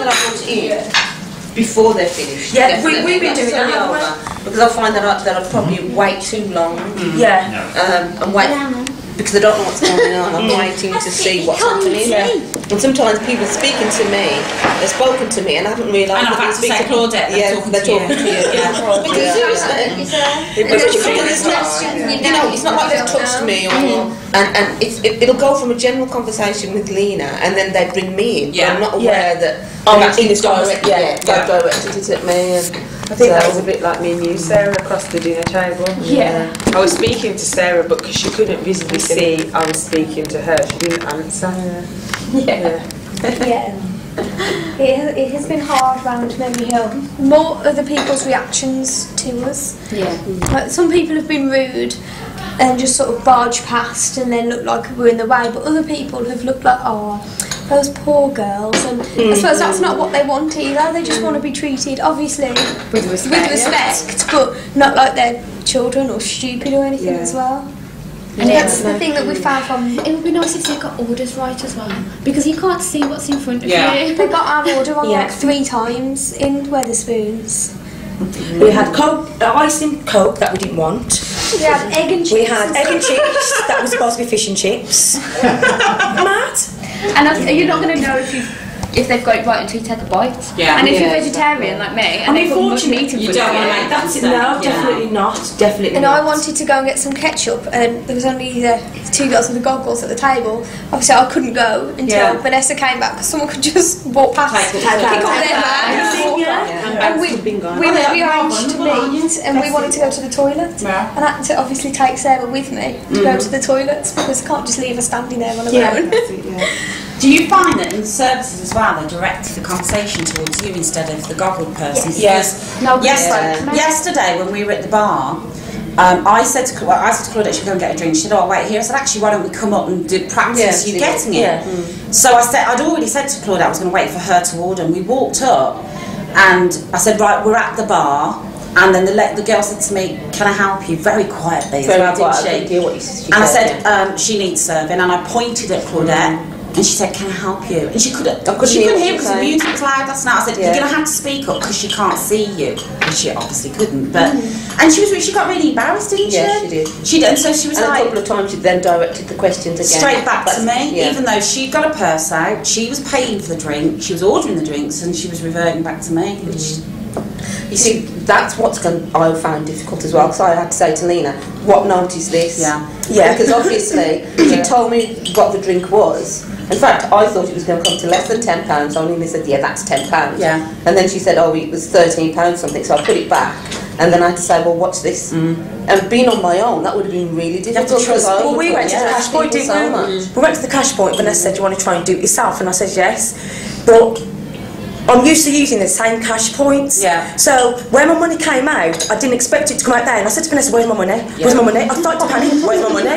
that I put in before they're finished. Yeah, we've been doing that, haven't we? Because I find that I'd probably wait too long. And wait. Because I don't know what's going on, I'm waiting to see what's happening. And sometimes people speaking to me, they've spoken to me and I haven't realised that they're speaking to Claudette. They're talking to you. Because seriously, it's not like they've touched me and it'll go from a general conversation with Lena and then they bring me in. But I'm not aware that in this direct, directed it at me. I think that was a bit like me and you, Sarah, across the dinner table. I was speaking to Sarah, but because she couldn't visibly see I was speaking to her, she didn't answer. It has been hard round Memory Hill. More other people's reactions to us. Like, some people have been rude and just sort of barge past and then look like we're in the way, but other people have looked like, oh, those poor girls, and I suppose that's not what they want either. They just want to be treated, obviously, with respect, but not like they're children or stupid or anything as well. And that's the thing that we found from... It would be nice if they got orders right as well, because you can't see what's in front of you. They got our order wrong like 3 times in Wetherspoons. We had ice in Coke that we didn't want. We had egg and chips. We had egg and chips that was supposed to be fish and chips. Mad. And you're not going to know if they've got it right until you take a bite. And if you're vegetarian like me, and they've got much meat in front of you, don't want to make that mistake. No, definitely not. Definitely and not. I wanted to go and get some ketchup, and there was only the 2 girls with the goggles at the table. Obviously, I couldn't go until Vanessa came back, because someone could just walk past, pick up their bags, and we arranged to meet, and we wanted to go to the toilet, and I had to obviously take Sarah with me to go to the toilets, because I can't just leave her standing there on her own. Do you find that in the services as well, they direct the conversation towards you instead of the goggled person? Yes. Yesterday when we were at the bar, I said to Claudette, she'd go and get a drink. She said, "Oh, wait here." I said, "Actually, why don't we come up and do practice you getting it?" So I said, I'd already said to Claudette I was going to wait for her to order, and we walked up, and I said, "Right, we're at the bar." And then the girl said to me, "Can I help you?" Very quietly, didn't she? And I said, "She needs serving," and I pointed at Claudette. And she said, "Can I help you?" And she couldn't hear because the music was loud last night. I said, "You're going to have to speak up because she can't see you." And she obviously couldn't. But and she got really embarrassed, didn't she? Yeah, she did. She did. And so she was and like, a couple of times she then directed the questions again straight back to me, even though she'd got a purse out, she was paying for the drink, she was ordering the drinks, and she was reverting back to me. You see, that's what's I found difficult as well, because I had to say to Lena, "What note is this?" Because obviously she told me what the drink was. In fact, I thought it was going to come to less than £10, so Lena said, "Yeah, that's £10." And then she said, "Oh, it was £13 something," so I put it back. And then I had to say, "Well, what's this?" And being on my own, that would have been really difficult. Well, we went to the cash point, didn't we? We went to the cash point, Vanessa said, "Do you want to try and do it yourself?" And I said, "Yes." But I'm used to using the same cash points. So when my money came out, I didn't expect it to come out there. And I said to Vanessa, "Where's my money? Where's my money?" I started to panic. "Where's my money?"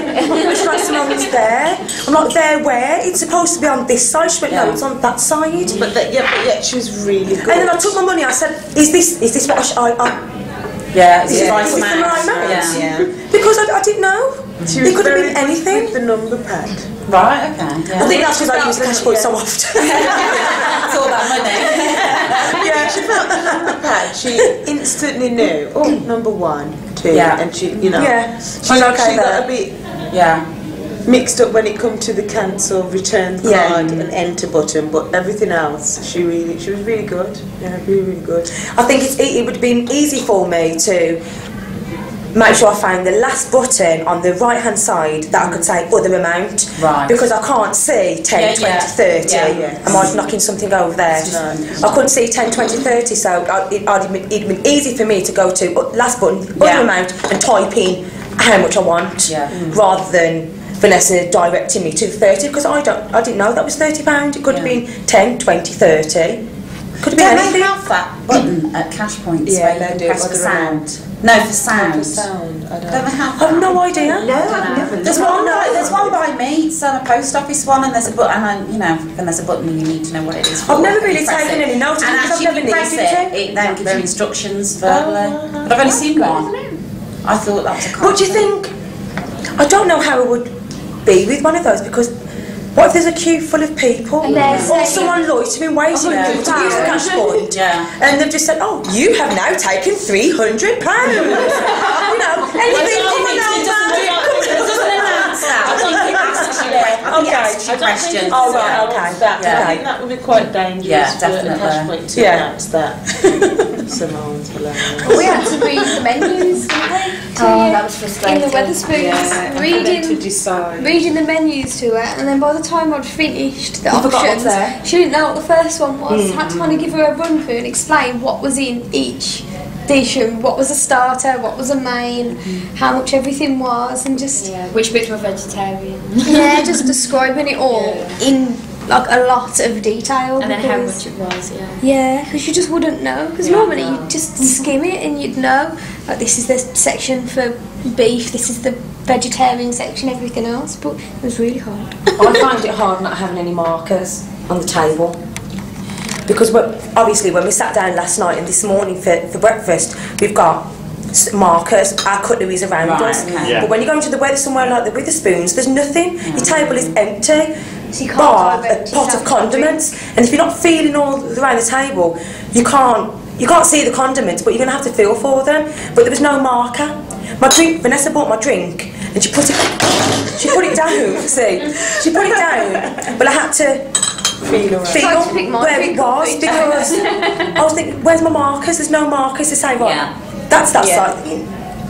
She's like, "Someone's there." I'm like, "There where? It's supposed to be on this side." She went, "No, it's on that side." But yet she was really good. And then I took my money. I said, "Is this what is this the right amount?" Because I didn't know. It could have been anything. With the number pad. Right, okay. I think that's because I use the cash point so often. It's all that money. She felt the number pad. She instantly knew, oh, number 1, 2, and she, she got a bit mixed up when it come to the cancel, return card and enter button, but everything else, she was really good. Yeah, really good. I think it would have been easy for me to make sure I found the last button on the right hand side that I could say other amount, because I can't see 10, 20, 30. Am I knocking something over there? I couldn't see 10, 20, 30, so it'd been easy for me to go to last button, other amount, and type in how much I want, rather than Vanessa directing me to 30, because I didn't know that was £30. It could have been 10, 20, 30. Could have been anything. They have that button at cash points where you press for sound? No, for sound. I don't know how. I have no idea. No, I've never. There's one by me. It's on a post office one, and there's a button, and there's a button, and you need to know what it is. I've never really taken any notice. And actually, if you press it then gives you instructions verbally. But I've only seen one. I thought that was a. What do you think? I don't know how it would be with one of those, because What if there's a queue full of people? Or someone loitering waiting to use the cash point? And they've just said, oh, you have now taken £300. You know, anything coming out. Questions. Oh, right, okay. I think that would be quite dangerous. Yeah, definitely. To announce that. Simone's hilarious. We had to read the menus, didn't we? That was frustrating. In the Wetherspoons, reading the menus to her, and then by the time I'd finished the options, she didn't know what the first one was. I had to kind of give her a run through and explain what was in each dish and what was a starter, what was a main, how much everything was, and just which bits were vegetarian. Just describing it all in like a lot of detail. And then how much it was, because you just wouldn't know, because normally you'd just skim it and you'd know, like this is the section for beef, this is the vegetarian section, everything else, but it was really hard. I found it hard not having any markers on the table. Because obviously when we sat down last night and this morning for breakfast, we've got markers, our cutlery's around us. But when you go into the weather somewhere like the Wetherspoons, there's nothing. Your table is empty. So you can't bar a pot of condiments. And if you're not feeling all around the table, you can't see the condiments, but you're going to have to feel for them. But there was no marker. My drink, Vanessa bought my drink and she put it down, she put it down, but I had to feel where it was, because I was thinking, where's my markers? There's no markers to say, right, that's that side.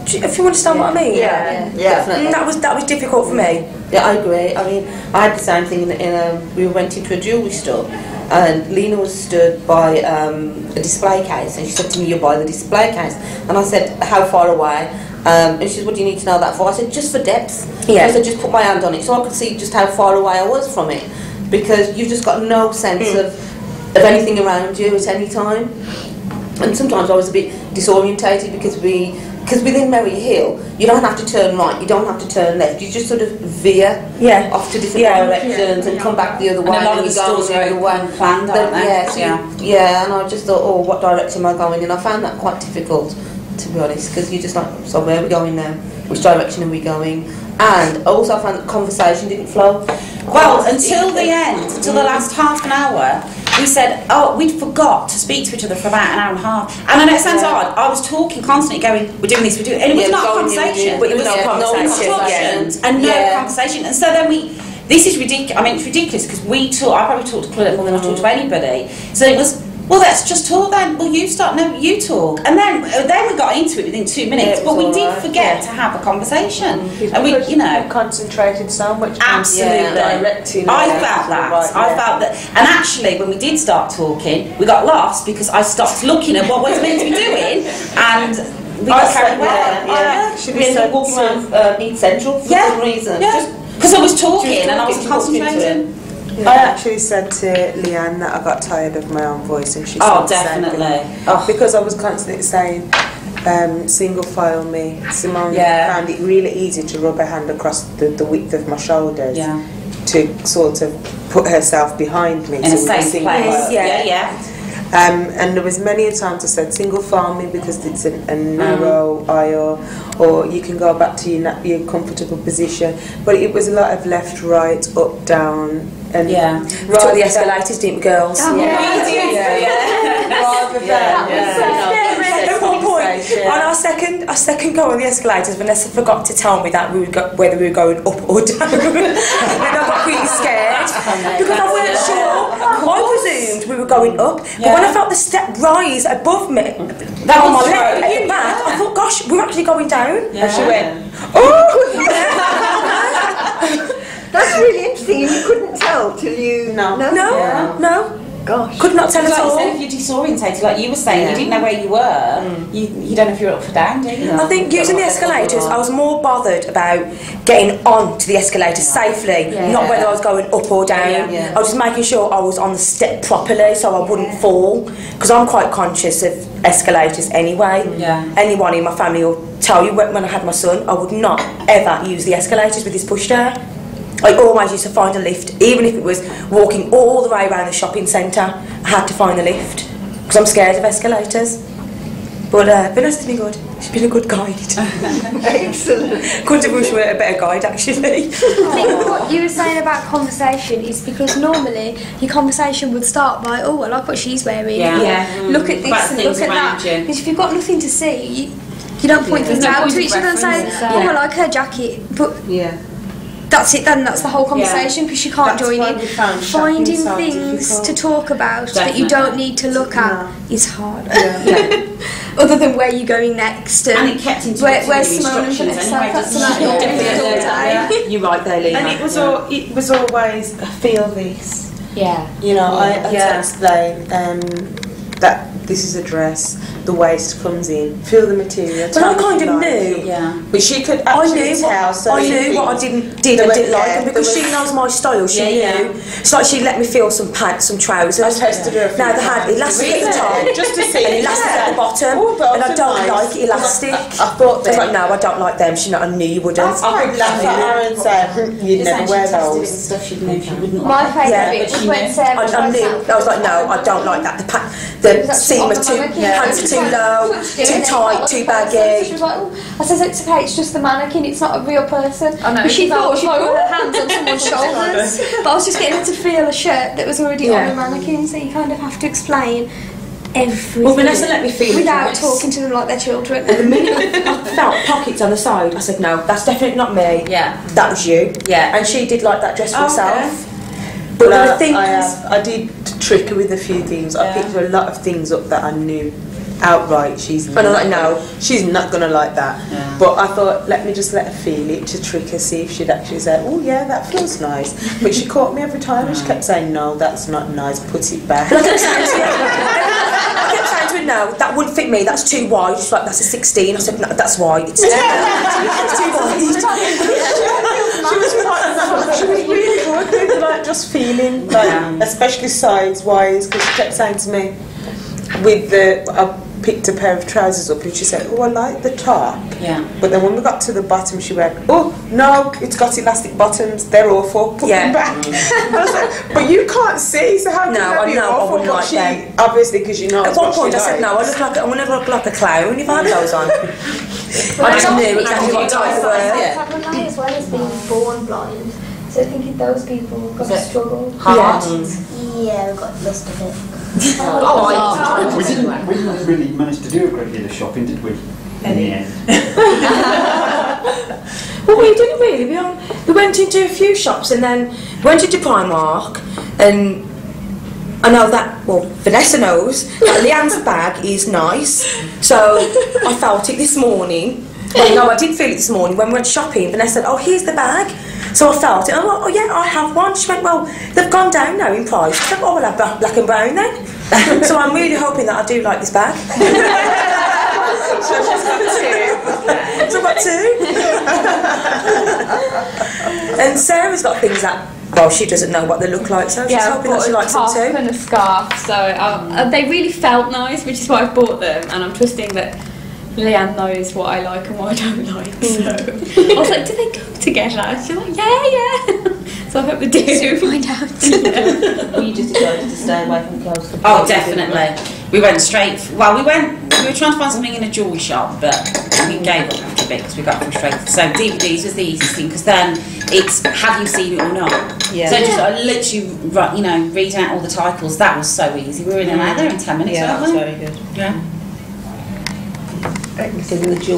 If you understand what I mean? Definitely. That was difficult for me. Yeah, I agree. I mean, I had the same thing we went into a jewellery store, and Lena was stood by a display case, and she said to me, you'll buy the display case. And I said, how far away? And she said, what do you need to know that for? I said, just for depth. I said, just put my hand on it so I could see just how far away I was from it. Because you've just got no sense of anything around you at any time. And sometimes I was a bit disorientated because within Merry Hill, you don't have to turn right, you don't have to turn left, you just sort of veer off to different directions and come back the other way. And a lot of the stores are planned, aren't they? And I just thought, oh, what direction am I going? And I found that quite difficult, to be honest, because you're just like, so where are we going now? Which direction are we going? And also I found that conversation didn't flow. Well, until the end, until the last half an hour, we said, we'd forgot to speak to each other for about an hour and a half. And I know it sounds odd, I was talking constantly going, we're doing this, we're doing it. And it was not a conversation. But there was no conversation. And no conversation. And so then this is ridiculous. I mean, it's ridiculous because I probably talked to Claudette more than I talked to anybody. So it was, well, let's just talk then. Well, you start, no, you talk. And then we got into it within 2 minutes, but we did forget to have a conversation. And we, concentrated so much. Absolutely. Directing. I felt that. And actually, when we did start talking, we got lost because I stopped looking at what was meant to be doing, and we got carried away. We ended up walking around East Central for some reason. Because I was talking and I was concentrating. I actually said to Leanne that I got tired of my own voice, and she said definitely. Because I was constantly saying, single file me. Simone found it really easy to rub her hand across the width of my shoulders to sort of put herself behind me. In a safe place. And there was many times I said single file me because it's a narrow aisle, or you can go back to your comfortable position. But it was a lot of left, right, up, down, and we took the escalators, didn't we, girls? Rather than at one point, on our second go on the escalators, Vanessa forgot to tell me that whether we were going up or down. And I got really scared because I wasn't sure. I presumed we were going up, but when I felt the step rise above me, that on my leg at the back, I thought, gosh, we're actually going down. And she went, That's really interesting. You couldn't tell till you... No. Gosh. Could not tell at all. If you're disorientated, like you were saying, you didn't know where you were, you don't know if you're up or down, do you? I think using the escalators, I was more bothered about getting on to the escalator safely, not whether I was going up or down. I was just making sure I was on the step properly so I wouldn't fall, because I'm quite conscious of escalators anyway. Anyone in my family will tell you when I had my son, I would not ever use the escalators with his pushchair. I always used to find a lift, even if it was walking all the way around the shopping centre. I had to find a lift because I'm scared of escalators. But Vanessa's been good. She's been a good guide. Excellent. Couldn't have wished for a better guide, actually. I think what you were saying about conversation is because normally your conversation would start by, oh, I like what she's wearing. Look at this and look at that. Because if you've got nothing to see, you don't point things out to each other and say, oh, I like her jacket. But that's it then, that's the whole conversation, because you can't join in. Finding things to talk about that you don't need to look at is hard. Other than where you're going next. And it kept into where's Simone and Vanessa? You're right there, Lena. And it was always, I feel this. Yeah. You know, I had to explain that this is a dress, the waist comes in, feel the material. But I kind of knew. But she could actually tell. I knew what I didn't like, and because she knows my style, she knew. It's like she let me feel some pants, some trousers. I tested her. Now they had elastic at the top, just to see, and elastic at the bottom, and I don't like elastic. I thought I was like, no, I don't like them. She, I knew you wouldn't. I could laugh at her and say, you'd never wear those. Stuff she'd know she wouldn't My favourite bit was when Sarah I knew. I was like, no, I don't like that. The seam of pants are too low, too tight, too baggy. She was like, oh. I said, it's okay, it's just the mannequin, it's not a real person. I know. But she thought she put her hands on someone's shoulders. But I was just getting her to feel a shirt that was already on the mannequin, so you kind of have to explain everything. Well, Vanessa let me feel without talking to them like they're children. And the minute I felt pockets on the side, I said, no, that's definitely not me. Yeah. That was you. Yeah. And she did like that dress for herself. But I did trick her with a few things. I picked her a lot of things up that I knew outright she's not. And I'm like, no, she's not gonna like that. But I thought, let me just let her feel it to trick her, see if she'd actually say, oh yeah, that feels nice. But she caught me every time, and she kept saying, no, that's not nice. Put it back. And I kept saying to her, no, that wouldn't fit me. That's too wide. She's like, that's a 16. I said, no, that's wide. It's too wide. She was really good with like just feeling, like especially size wise, because she kept saying to me, I picked a pair of trousers up and she said, oh, I like the top. But then when we got to the bottom, she went, oh no, it's got elastic bottoms, they're awful, put them back. I was like, but you can't see, so how can that be awful? But she, obviously, because you know. At one point I said, no, I'm going to look like a clown if I had those on. I just knew exactly what type of wear. As well as being born blind, so I think those people have got to struggle. Hard. Yeah, we've got most of it. We didn't really manage to do a great deal of shopping, did we? In the end. Well, we didn't really. We went into a few shops and then went into Primark, and I know that, well, Vanessa knows that Leanne's bag is nice, so I felt it this morning. Well, no, I did feel it this morning when we went shopping. Vanessa said, oh, here's the bag. So I felt it, and I'm like, oh yeah, I have one. She went, well, they've gone down now in price. She said, oh, we'll have black and brown then. So I'm really hoping that I do like this bag. So she's got two. So I've got two. And Sarah's got things that, well, she doesn't know what they look like, so she's hoping that she likes them too. And a scarf, so they really felt nice, which is why I bought them, and I'm trusting that Leanne knows what I like and what I don't like, so I was like, do they go together? She's like, yeah. So I hope they do. So find out. You just decided to stay away from clothes. Oh, definitely. We went straight. We were trying to find something in a jewellery shop, but we gave up after a bit because we got frustrated. So DVDs was the easiest thing, because then it's have you seen it or not. So just literally, read out all the titles. That was so easy. We were in there in 10 minutes. Yeah, that was very good. Yeah. In the jewellery.